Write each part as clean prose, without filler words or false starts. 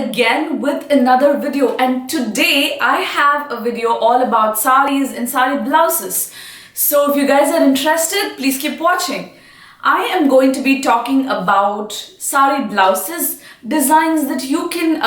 again with another video, and today I have a video all about saris and sari blouses. So if you guys are interested, please keep watching. I am going to be talking about sari blouses, designs that you can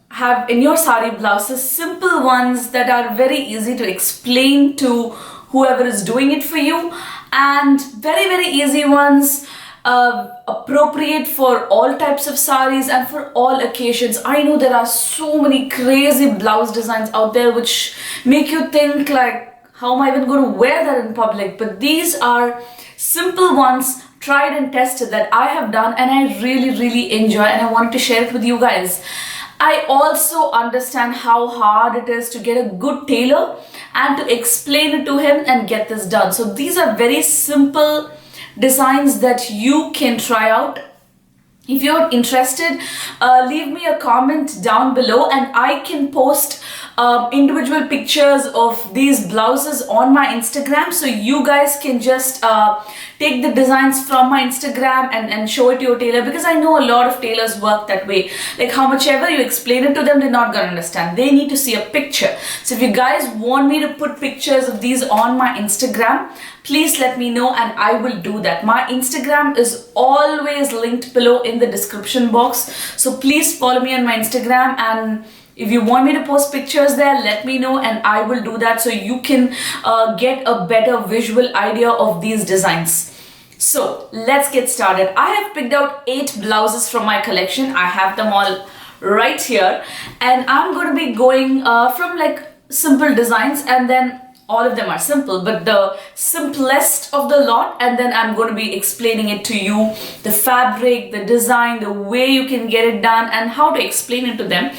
have in your sari blouses, simple ones that are very easy to explain to whoever is doing it for you, and very easy ones appropriate for all types of saris and for all occasions. I know there are so many crazy blouse designs out there which make you think like, how am I even going to wear that in public? But these are simple ones, tried and tested, that I have done and I really enjoy, and I wanted to share it with you guys. I also understand how hard it is to get a good tailor and to explain it to him and get this done. So these are very simple designs that you can try out. If you're interested, leave me a comment down below and I can post individual pictures of these blouses on my Instagram, so you guys can just take the designs from my Instagram and show it to your tailor, because I know a lot of tailors work that way. Like how much ever you explain it to them, they're not gonna understand. They need to see a picture. So if you guys want me to put pictures of these on my Instagram, please let me know and I will do that. My Instagram is always linked below in the description box. So please follow me on my Instagram, and if you want me to post pictures there, let me know and I will do that, so you can get a better visual idea of these designs. So let's get started. I have picked out 8 blouses from my collection. I have them all right here, and I'm going to be going from like simple designs, and then all of them are simple, but the simplest of the lot, and then I'm going to be explaining it to you, the fabric, the design, the way you can get it done, and how to explain it to them.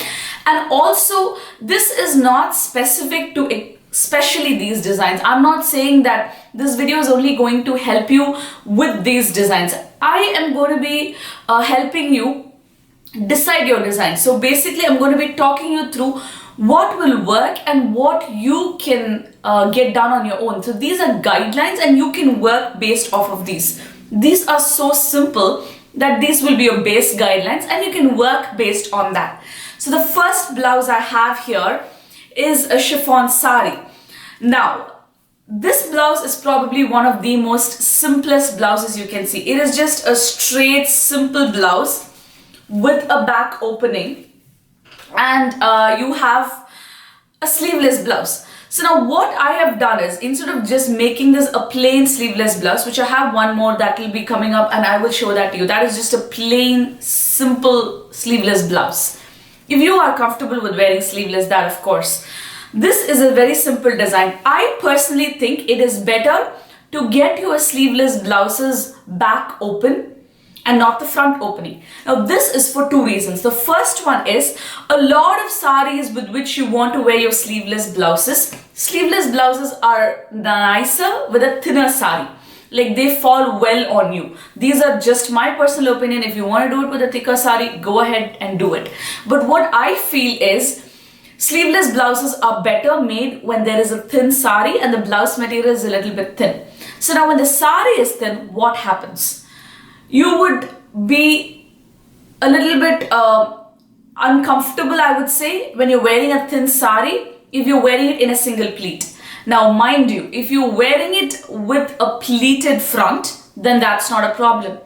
And also, this is not specific to especially these designs. I'm not saying that this video is only going to help you with these designs. I am going to be helping you decide your design. So basically, I'm going to be talking you through what will work and what you can get done on your own. So these are guidelines and you can work based off of these. These are so simple that these will be your base guidelines and you can work based on that. So the first blouse I have here is a chiffon sari. Now, this blouse is probably one of the most simplest blouses you can see. It is just a straight, simple blouse with a back opening, and you have a sleeveless blouse. So now what I have done is, instead of just making this a plain sleeveless blouse, which I have one more that will be coming up and I will show that to you, that is just a plain, simple sleeveless blouse. If you are comfortable with wearing sleeveless, that of course. This is a very simple design. I personally think it is better to get your sleeveless blouses back open and not the front opening. Now this is for 2 reasons. The first one is, a lot of saris with which you want to wear your sleeveless blouses are nicer with a thinner sari. Like they fall well on you. These are just my personal opinion. If you want to do it with a thicker sari, go ahead and do it. But what I feel is, sleeveless blouses are better made when there is a thin sari and the blouse material is a little bit thin. So now when the sari is thin, what happens? You would be a little bit uncomfortable, I would say, when you're wearing a thin sari if you're wearing it in a single pleat. Now mind you, if you're wearing it with a pleated front, then that's not a problem.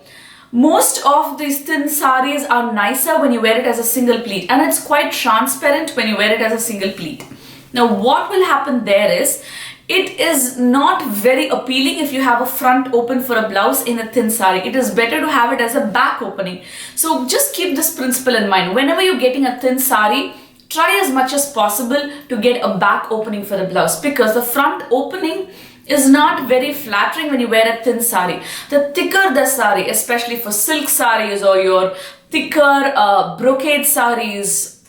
Most of these thin saris are nicer when you wear it as a single pleat, and it's quite transparent when you wear it as a single pleat. Now what will happen there is, it is not very appealing if you have a front open for a blouse in a thin sari. It is better to have it as a back opening. So just keep this principle in mind. Whenever you're getting a thin sari, try as much as possible to get a back opening for the blouse, because the front opening is not very flattering when you wear a thin sari. The thicker the sari, especially for silk saris or your thicker brocade saris,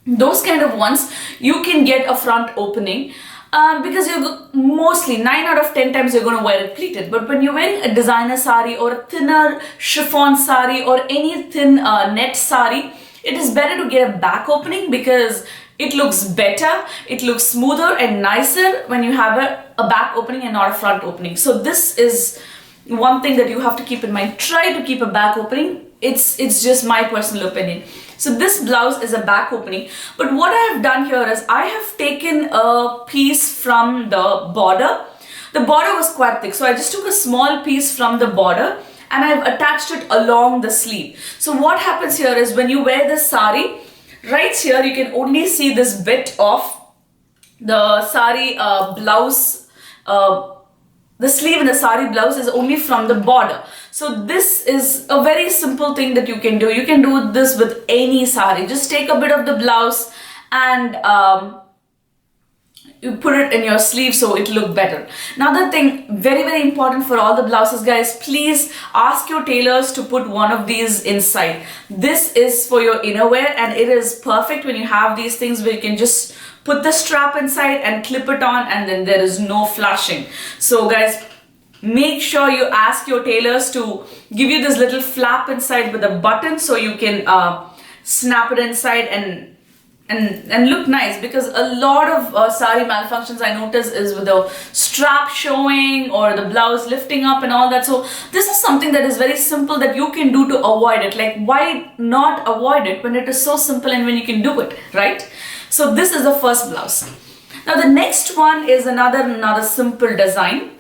those kind of ones, you can get a front opening. Because you're mostly 9 out of 10 times you're going to wear it pleated. But when you're wearing a designer sari or a thinner chiffon sari or any thin net sari, it is better to get a back opening, because it looks better, it looks smoother and nicer when you have a back opening and not a front opening. So this is one thing that you have to keep in mind. Try to keep a back opening. It's just my personal opinion. So this blouse is a back opening, but what I have done here is I have taken a piece from the border. The border was quite thick, so I just took a small piece from the border and I've attached it along the sleeve. So what happens here is when you wear this sari, right here you can only see this bit of the sari blouse. The sleeve in the sari blouse is only from the border. So this is a very simple thing that you can do. You can do this with any sari. Just take a bit of the blouse and you put it in your sleeve so it look better. Another thing, very important for all the blouses, guys, please ask your tailors to put one of these inside. This is for your innerwear and it is perfect when you have these things where you can just put the strap inside and clip it on and then there is no flashing. So guys, make sure you ask your tailors to give you this little flap inside with a button so you can snap it inside and look nice, because a lot of sari malfunctions I notice is with the strap showing or the blouse lifting up and all that. So this is something that is very simple that you can do to avoid it. Like, why not avoid it when it is so simple and when you can do it, right? So this is the first blouse. Now the next one is another simple design.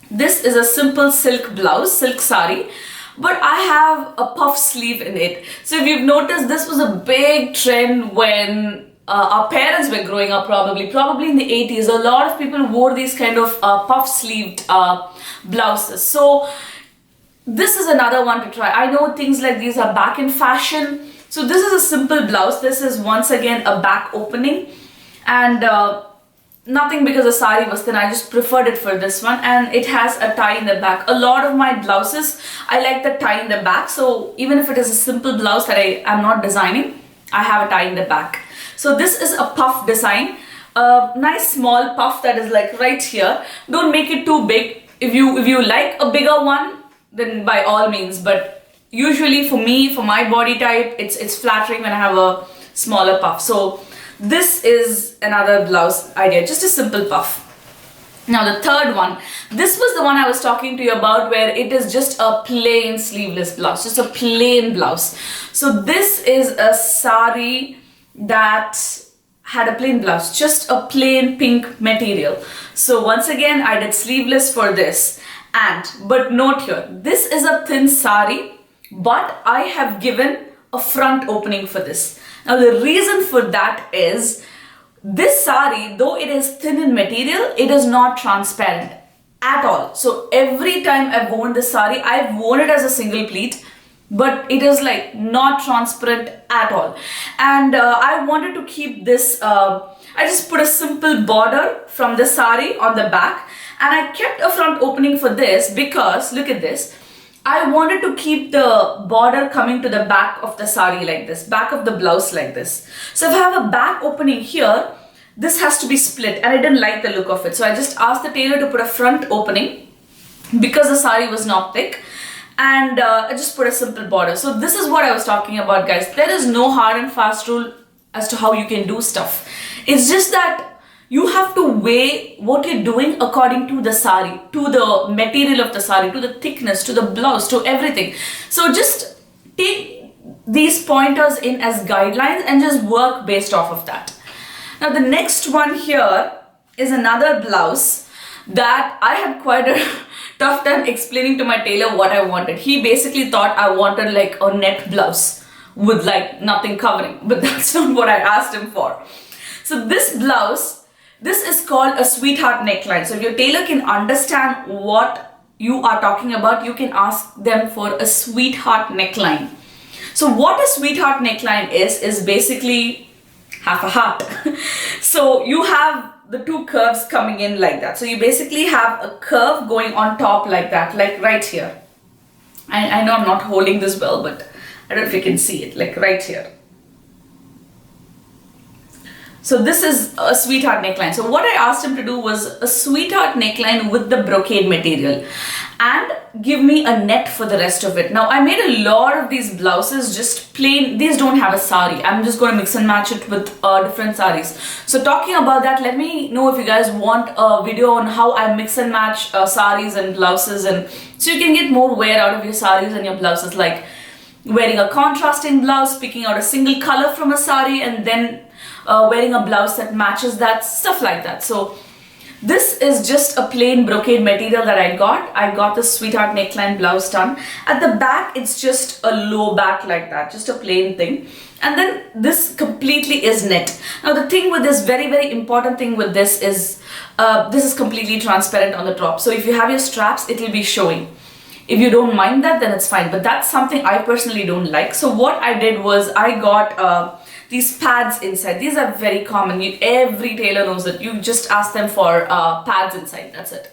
This is a simple silk blouse, silk sari, but I have a puff sleeve in it. So if you've noticed, this was a big trend when our parents were growing up, probably in the 80s. A lot of people wore these kind of puff sleeved blouses. So this is another one to try. I know things like these are back in fashion. So this is a simple blouse. This is once again a back opening, and nothing because the sari was thin. I just preferred it for this one, and it has a tie in the back. A lot of my blouses, I like the tie in the back. So even if it is a simple blouse that I am not designing, I have a tie in the back. So this is a puff design, a nice small puff that is like right here. Don't make it too big. If you like a bigger one, then by all means. But usually for me, for my body type, it's flattering when I have a smaller puff. So this is another blouse idea, just a simple puff. Now the third one, this was the one I was talking to you about, where it is just a plain sleeveless blouse, just a plain blouse. So this is a sari that had a plain blouse, just a plain pink material. So once again, I did sleeveless for this. But note here, this is a thin sari, but I have given a front opening for this. Now the reason for that is, this sari, though it is thin in material, it is not transparent at all. So every time I've worn this sari, I've worn it as a single pleat, but it is like not transparent at all. And I wanted to keep this, I just put a simple border from the sari on the back, and I kept a front opening for this because, look at this, I wanted to keep the border coming to the back of the sari like this, back of the blouse like this. So if I have a back opening here, this has to be split, and I didn't like the look of it. So I just asked the tailor to put a front opening because the sari was not thick, and I just put a simple border. So this is what I was talking about, guys. There is no hard and fast rule as to how you can do stuff. It's just that you have to weigh what you're doing according to the sari, to the material of the sari, to the thickness, to the blouse, to everything. So just take these pointers in as guidelines and just work based off of that. Now the next one here is another blouse that I had quite a tough time explaining to my tailor what I wanted. He basically thought I wanted like a net blouse with like nothing covering, but that's not what I asked him for. So this blouse, this is called a sweetheart neckline. So if your tailor can understand what you are talking about, you can ask them for a sweetheart neckline. So what a sweetheart neckline is basically half a heart. So you have the two curves coming in like that. So you basically have a curve going on top like that, like right here. I know I'm not holding this well, but I don't know if you can see it, like right here. So this is a sweetheart neckline. So what I asked him to do was a sweetheart neckline with the brocade material and give me a net for the rest of it. Now I made a lot of these blouses just plain. These don't have a sari. I'm just going to mix and match it with different saris. So talking about that, let me know if you guys want a video on how I mix and match saris and blouses, and so you can get more wear out of your saris and your blouses. Like wearing a contrasting blouse, picking out a single color from a sari, and then wearing a blouse that matches that, stuff like that. So this is just a plain brocade material that I got. I got this sweetheart neckline blouse done. At the back, it's just a low back like that, just a plain thing. And then this completely is net. Now the thing with this, very, very important thing with this is completely transparent on the top. So if you have your straps, it will be showing. If you don't mind that, then it's fine. But that's something I personally don't like. So what I did was I got these pads inside. These are very common. Every tailor knows it. You just ask them for pads inside. That's it.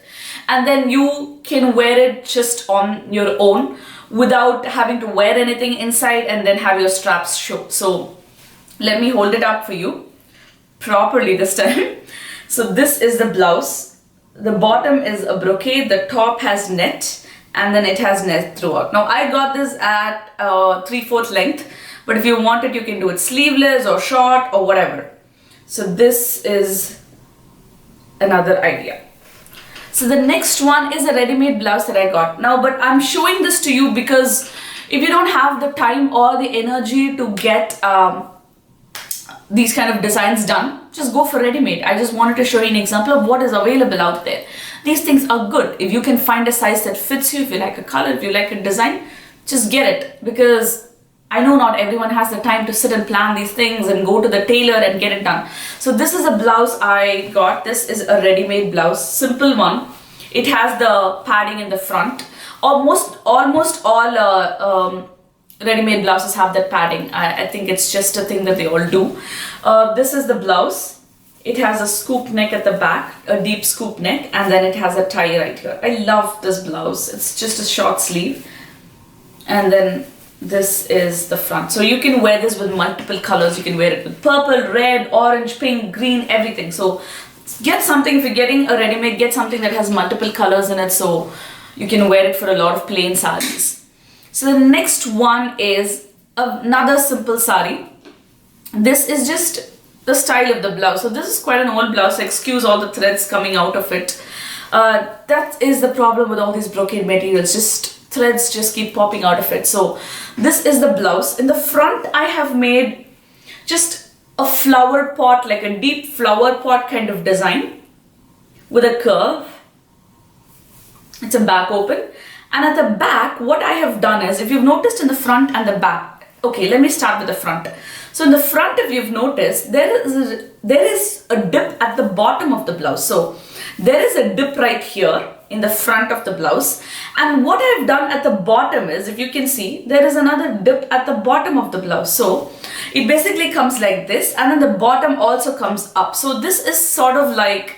And then you can wear it just on your own without having to wear anything inside and then have your straps show. So let me hold it up for you properly this time. So this is the blouse. The bottom is a brocade. The top has net, and then it has net throughout. Now I got this at 3/4 length, but if you want it, you can do it sleeveless or short or whatever. So this is another idea. So the next one is a ready-made blouse that I got. Now, but I'm showing this to you because if you don't have the time or the energy to get these kind of designs done, just go for ready-made. I just wanted to show you an example of what is available out there. These things are good. If you can find a size that fits you, if you like a color, if you like a design, just get it, because I know not everyone has the time to sit and plan these things and go to the tailor and get it done. So this is a blouse I got. This is a ready-made blouse, simple one. It has the padding in the front. Almost all ready-made blouses have that padding. I think it's just a thing that they all do. This is the blouse. It has a scoop neck at the back, a deep scoop neck, and then it has a tie right here. I love this blouse. It's just a short sleeve. And then this is the front. So you can wear this with multiple colors. You can wear it with purple, red, orange, pink, green, everything. So get something, if you're getting a ready-made, get something that has multiple colors in it so you can wear it for a lot of plain sarees. So the next one is another simple saree. This is just the style of the blouse. So this is quite an old blouse. Excuse all the threads coming out of it. That is the problem with all these brocade materials. Just threads just keep popping out of it. So this is the blouse. In the front, I have made just a flower pot, like a deep flower pot kind of design with a curve. It's a back open. And at the back, what I have done is, if you've noticed in the front and the back, okay, let me start with the front. So in the front, if you've noticed, there is a dip at the bottom of the blouse. So there is a dip right here in the front of the blouse. And what I've done at the bottom is, if you can see, there is another dip at the bottom of the blouse. So it basically comes like this, and then the bottom also comes up. So this is sort of like,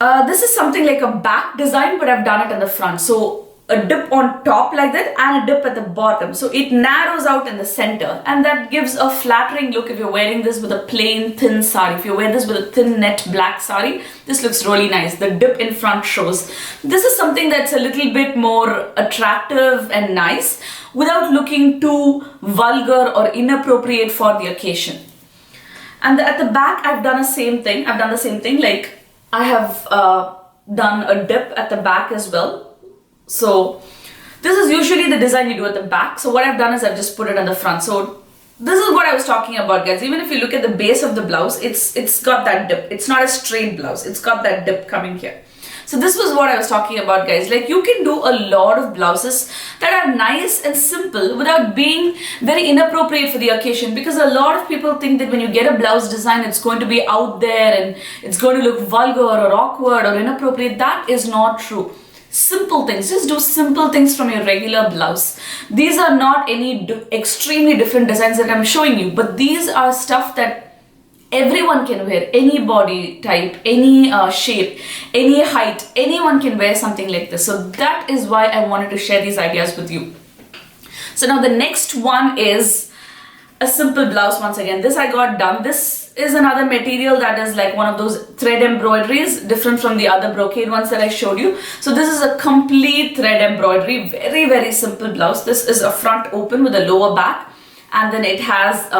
this is something like a back design, but I've done it in the front. So a dip on top like that and a dip at the bottom. So it narrows out in the center, and that gives a flattering look if you're wearing this with a plain thin sari. If you wear this with a thin net black sari, this looks really nice. The dip in front shows. This is something that's a little bit more attractive and nice without looking too vulgar or inappropriate for the occasion. And at the back, I've done the same thing. Like I have done a dip at the back as well. So this is usually the design you do at the back. So what I've done is I've just put it on the front. So this is what I was talking about, guys. Even if you look at the base of the blouse, it's got that dip. It's not a straight blouse. It's got that dip coming here. So this was what I was talking about, guys. Like, you can do a lot of blouses that are nice and simple without being very inappropriate for the occasion, because a lot of people think that when you get a blouse design, it's going to be out there and it's going to look vulgar or awkward or inappropriate. That is not true. Simple things. Just do simple things from your regular blouse. These are not any extremely different designs that I'm showing you, but these are stuff that everyone can wear. Any body type, any shape, any height, anyone can wear something like this. So that is why I wanted to share these ideas with you. So now the next one is a simple blouse. Once again, this I got done. This is another material that is like one of those thread embroideries, different from the other brocade ones that I showed you. So this is a complete thread embroidery, very, very simple blouse. This is a front open with a lower back, and then it has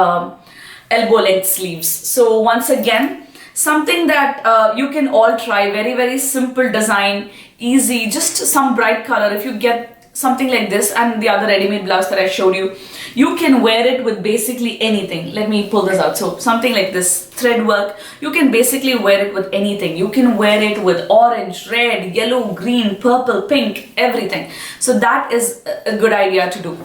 elbow length sleeves. So once again, something that you can all try. Very, very simple design, easy, just some bright color. If you get something like this and the other ready-made blouse that I showed you, you can wear it with basically anything. Let me pull this out. So something like this thread work, you can basically wear it with anything. You can wear it with orange, red, yellow, green, purple, pink, everything. So that is a good idea to do.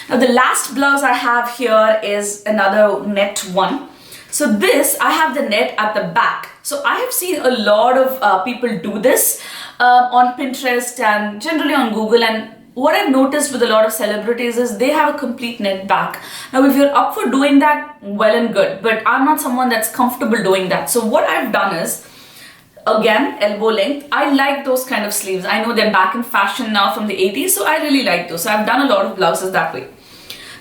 Now the last blouse I have here is another net one. So this, I have the net at the back. So I have seen a lot of people do this on Pinterest and generally on Google, and what I've noticed with a lot of celebrities is they have a complete net back. Now if you're up for doing that, well and good, but I'm not someone that's comfortable doing that. So what I've done is, again, elbow length. I like those kind of sleeves. I know they're back in fashion now from the 80s, so I really like those. So I've done a lot of blouses that way.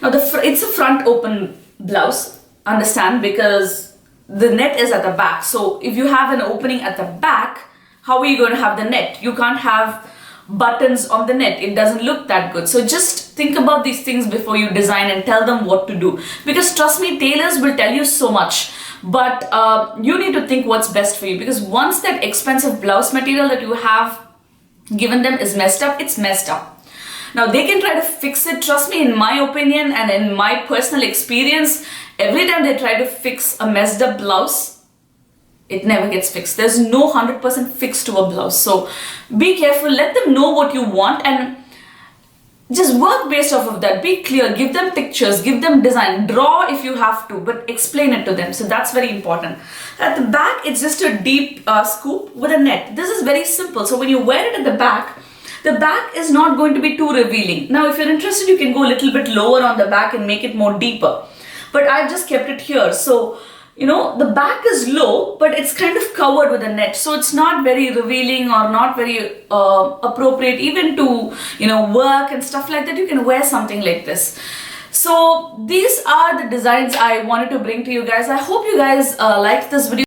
Now it's a front open blouse, understand, because the net is at the back. So if you have an opening at the back, how are you going to have the net? You can't have buttons on the net. It doesn't look that good. So just think about these things before you design and tell them what to do. Because trust me, tailors will tell you so much, but you need to think what's best for you, because once that expensive blouse material that you have given them is messed up, it's messed up. Now they can try to fix it. Trust me, in my opinion and in my personal experience, every time they try to fix a messed up blouse, it never gets fixed. There's no 100% fix to a blouse. So be careful, let them know what you want and just work based off of that. Be clear, give them pictures, give them design, draw if you have to, but explain it to them. So that's very important. At the back, it's just a deep scoop with a net. This is very simple. So when you wear it at the back is not going to be too revealing. Now if you're interested, you can go a little bit lower on the back and make it more deeper. But I've just kept it here. So, you know, the back is low, but it's kind of covered with a net. So it's not very revealing or not very appropriate even to, you know, work and stuff like that. You can wear something like this. So these are the designs I wanted to bring to you guys. I hope you guys liked this video.